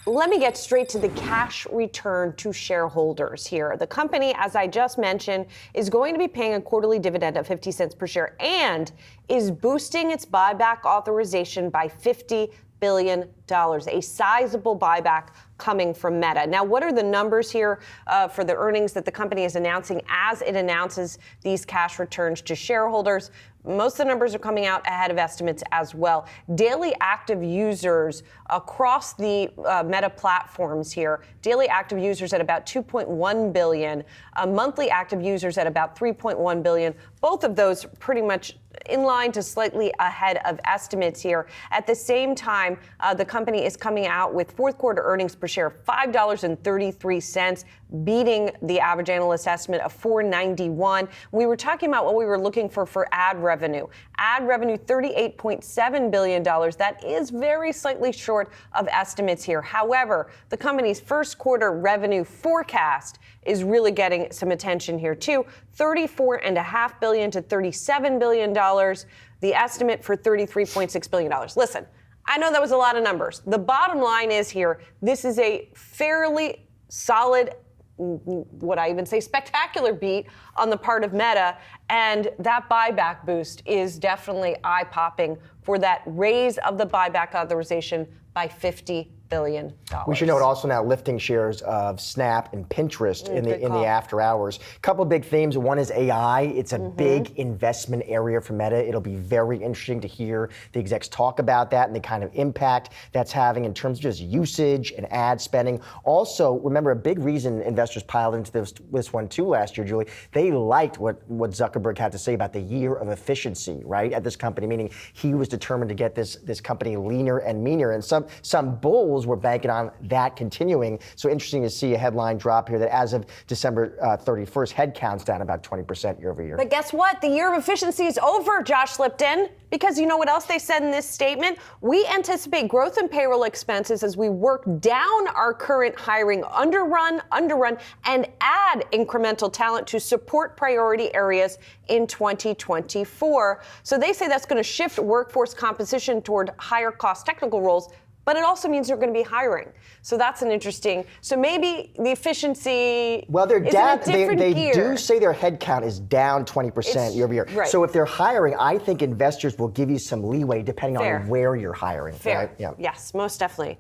Let me get straight to the cash return to shareholders here. The company, as I just mentioned, is going to be paying a quarterly dividend of 50 cents per share and is boosting its buyback authorization by $50 billion, a sizable buyback coming from Meta. Now, what are the numbers here for the earnings that the company is announcing as it announces these cash returns to shareholders? Most of the numbers are coming out ahead of estimates as well. Daily active users across the Meta platforms here, daily active users at about 2.1 billion, monthly active users at about 3.1 billion. Both of those pretty much in line to slightly ahead of estimates here. At the same time, the company is coming out with fourth quarter earnings per share of $5.33, beating the average analyst estimate of $4.91. We were talking about what we were looking for ad revenue. Ad revenue, $38.7 billion. That is very slightly short of estimates here. However, the company's first quarter revenue forecast is really getting some attention here too. $34.5 billion to $37 billion. The estimate for $33.6 billion. Listen, I know that was a lot of numbers. The bottom line is here, this is a fairly solid, would I even say spectacular beat on the part of Meta, and that buyback boost is definitely eye-popping for that raise of the buyback authorization by $50 billion. We should note also now lifting shares of Snap and Pinterest in the after hours. Couple of big themes. One is AI. It's a big investment area for Meta. It'll be very interesting to hear the execs talk about that and the kind of impact that's having in terms of just usage and ad spending. Also, remember a big reason investors piled into this one too last year, Julie, they liked what Zuckerberg had to say about the year of efficiency, right, at this company, meaning he was determined to get this company leaner and meaner. And some bulls were banking on that continuing. So interesting to see a headline drop here that as of December 31st, headcount's down about 20% year over year. But guess what? The year of efficiency is over, Josh Lipton, because you know what else they said in this statement? We anticipate growth in payroll expenses as we work down our current hiring underrun, and add incremental talent to support priority areas in 2024. So they say that's going to shift workforce composition toward higher cost technical roles, but it also means they're going to be hiring. So that's an interesting. So maybe the efficiency. Well, they're down. They gear. do say their headcount is down 20% year over year. Right. So if they're hiring, I think investors will give you some leeway depending Fair. on where you're hiring. Fair. Right? Yeah. Yes, most definitely.